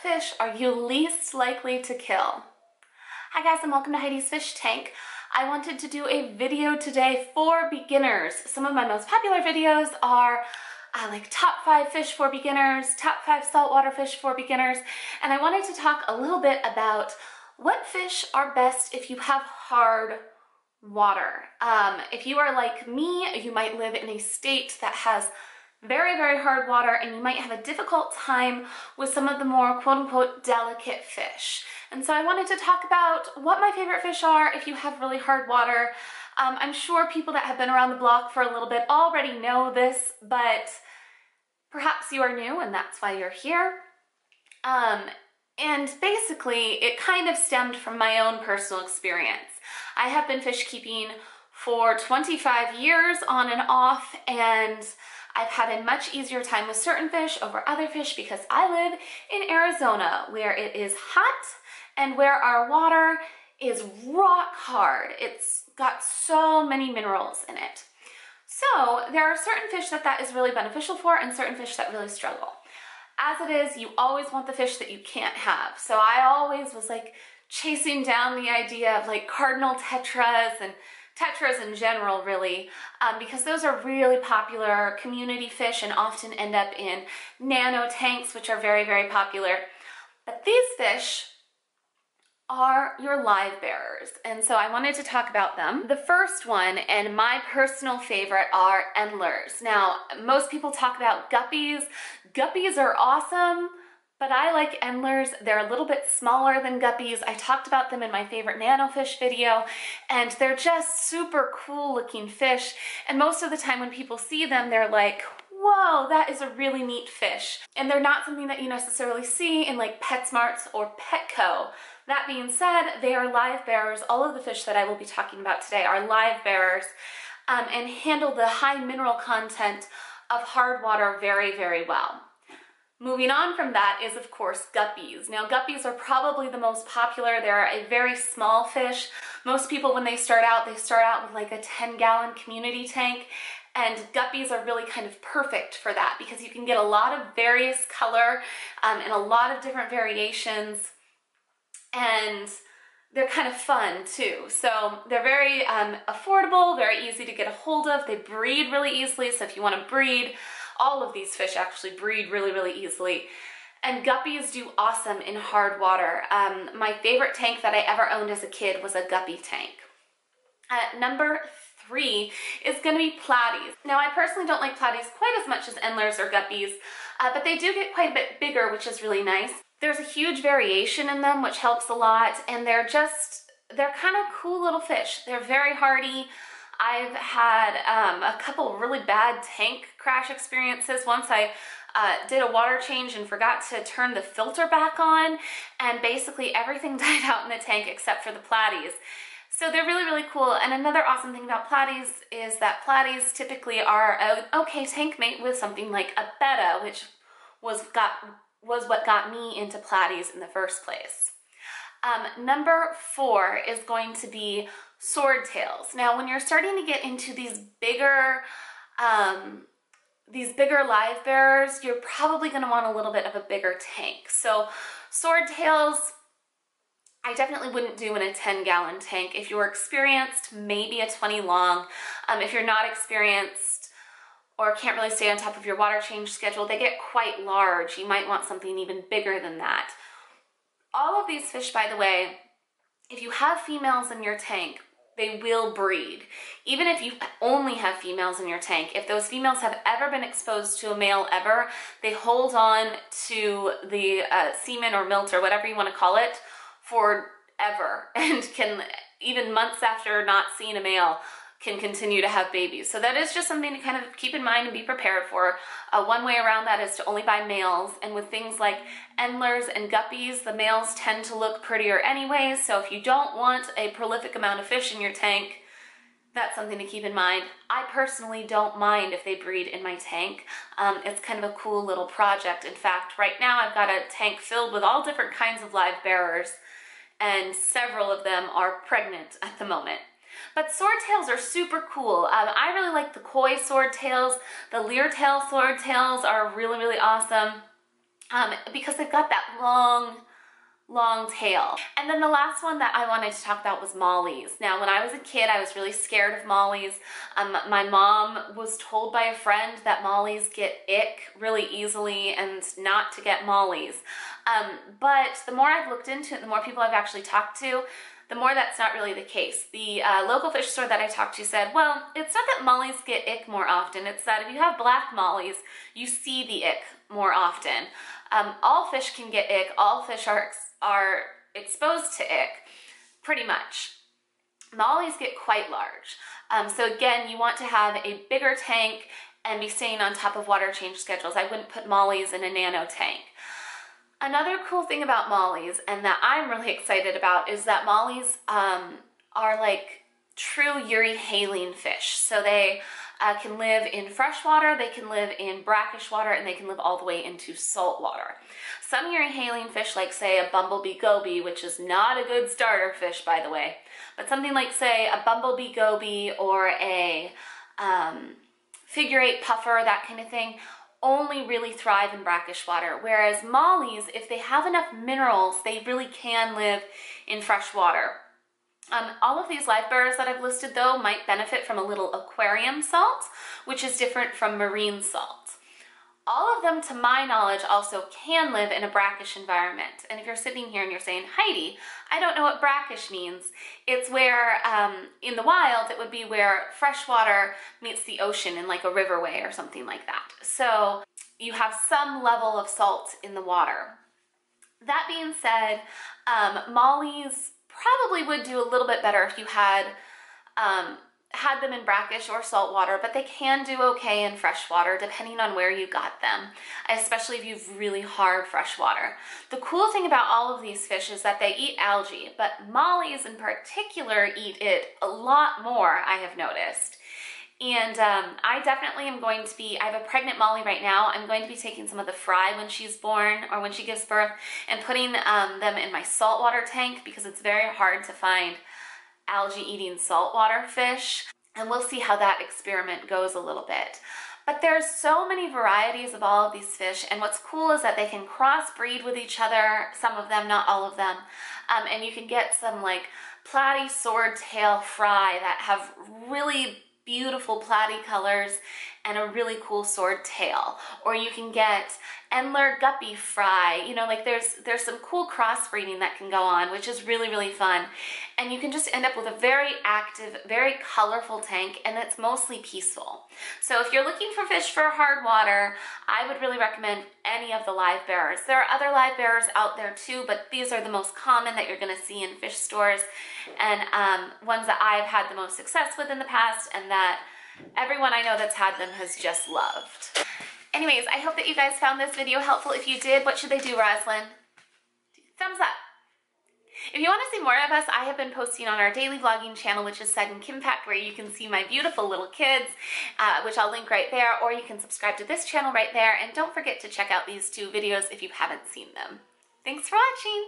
fish are you least likely to kill? Hi guys, and welcome to Heidi's Fish Tank. I wanted to do a video today for beginners. Some of my most popular videos are like top 5 fish for beginners, top 5 saltwater fish for beginners, and I wanted to talk a little bit about what fish are best if you have hard water. If you are like me, you might live in a state that has very, very hard water, and you might have a difficult time with some of the more quote-unquote delicate fish. And so I wanted to talk about what my favorite fish are if you have really hard water. I'm sure people that have been around the block for a little bit already know this, but perhaps you are new and that's why you're here. And basically, it kind of stemmed from my own personal experience. I have been fish keeping for 25 years on and off, and I've had a much easier time with certain fish over other fish because I live in Arizona, where it is hot and where our water is rock hard. It's got so many minerals in it. So there are certain fish that is really beneficial for, and certain fish that really struggle. As it is, you always want the fish that you can't have. So I always was like chasing down the idea of like cardinal tetras and tetras in general, really, because those are really popular community fish and often end up in nano tanks, which are very, very popular. But these fish are your live bearers, and so I wanted to talk about them. The first one, and my personal favorite, are endlers. Now, most people talk about guppies. Guppies are awesome, but I like endlers. They're a little bit smaller than guppies. I talked about them in my favorite nanofish video, and they're just super cool looking fish. And most of the time when people see them, they're like, whoa, that is a really neat fish. And they're not something that you necessarily see in like PetSmarts or Petco. That being said, they are live bearers. All of the fish that I will be talking about today are live bearers and handle the high mineral content of hard water very, very well. Moving on from that is, of course, guppies. Now, guppies are probably the most popular. They're a very small fish. Most people, when they start out with like a 10-gallon community tank, and guppies are really kind of perfect for that because you can get a lot of various color and a lot of different variations, and they're kind of fun too. So they're very affordable, very easy to get a hold of. They breed really easily, so if you want to breed, all of these fish actually breed really, really easily. And guppies do awesome in hard water. My favorite tank that I ever owned as a kid was a guppy tank. Number 3 is going to be platies. Now, I personally don't like platies quite as much as endlers or guppies, but they do get quite a bit bigger, which is really nice. There's a huge variation in them, which helps a lot, and they're kind of cool little fish. They're very hardy. I've had a couple really bad tank crash experiences. Once I did a water change and forgot to turn the filter back on, and basically everything died out in the tank except for the platies. So they're really, really cool. And another awesome thing about platies is that platies typically are an okay tank mate with something like a betta, which was what got me into platies in the first place. Number 4 is going to be swordtails. Now, when you're starting to get into these bigger live bearers, you're probably going to want a little bit of a bigger tank. So swordtails, I definitely wouldn't do in a 10-gallon tank. If you're experienced, maybe a 20 long. If you're not experienced or can't really stay on top of your water change schedule, they get quite large. You might want something even bigger than that. All of these fish, by the way, if you have females in your tank, they will breed. Even if you only have females in your tank, if those females have ever been exposed to a male ever, they hold on to the semen or milt or whatever you want to call it forever, and can, even months after not seeing a male, can continue to have babies. So that is just something to kind of keep in mind and be prepared for. One way around that is to only buy males, and with things like endlers and guppies, the males tend to look prettier anyways, so if you don't want a prolific amount of fish in your tank, that's something to keep in mind. I personally don't mind if they breed in my tank. It's kind of a cool little project. In fact, right now I've got a tank filled with all different kinds of live bearers, and several of them are pregnant at the moment. But swordtails are super cool. I really like the koi swordtails. The leertail swordtails are really, really awesome. because they've got that long tail. And then the last one that I wanted to talk about was mollies. Now, when I was a kid, I was really scared of mollies. My mom was told by a friend that mollies get ick really easily and not to get mollies. But the more I've looked into it, the more people I've actually talked to, the more that's not really the case. The local fish store that I talked to said, well, it's not that mollies get ick more often, it's that if you have black mollies, you see the ick more often. All fish can get ick, all fish are exposed to ick, pretty much. Mollies get quite large. So again, you want to have a bigger tank and be staying on top of water change schedules. I wouldn't put mollies in a nano tank. Another cool thing about mollies, and that I'm really excited about, is that mollies are like true euryhaline fish. So they can live in fresh water, they can live in brackish water, and they can live all the way into salt water. Some euryhaline fish, like say a bumblebee goby, which is not a good starter fish, by the way, but something like say a bumblebee goby or a figure eight puffer, that kind of thing, only really thrive in brackish water. Whereas mollies, if they have enough minerals, they really can live in fresh water. All of these live bearers that I've listed, though, might benefit from a little aquarium salt, which is different from marine salt. All of them, to my knowledge, also can live in a brackish environment. And if you're sitting here and you're saying, Heidi, I don't know what brackish means, it's where, in the wild, it would be where fresh water meets the ocean in like a riverway or something like that. So you have some level of salt in the water. That being said, mollies probably would do a little bit better if you had them in brackish or salt water, but they can do okay in fresh water depending on where you got them, especially if you've really hard fresh water. The cool thing about all of these fish is that they eat algae, but mollies in particular eat it a lot more, I have noticed. And I definitely am going to be, I have a pregnant molly right now. I'm going to be taking some of the fry when she's born or when she gives birth and putting them in my saltwater tank, because it's very hard to find algae eating saltwater fish. And we'll see how that experiment goes a little bit. But there's so many varieties of all of these fish, and what's cool is that they can crossbreed with each other, some of them, not all of them. And you can get some like platy swordtail fry that have really beautiful platy colors and a really cool sword tail. Or you can get Endler guppy fry. You know, like there's some cool crossbreeding that can go on, which is really, really fun. And you can just end up with a very active, very colorful tank, and it's mostly peaceful. So if you're looking for fish for hard water, I would really recommend any of the live bearers. There are other live bearers out there too, but these are the most common that you're gonna see in fish stores, and ones that I've had the most success with in the past, and that everyone I know that's had them has just loved. Anyways, I hope that you guys found this video helpful. If you did, what should they do, Roslyn? Thumbs up. If you want to see more of us, I have been posting on our daily vlogging channel, which is Said and Kimpact, where you can see my beautiful little kids, which I'll link right there, or you can subscribe to this channel right there. And don't forget to check out these two videos if you haven't seen them. Thanks for watching.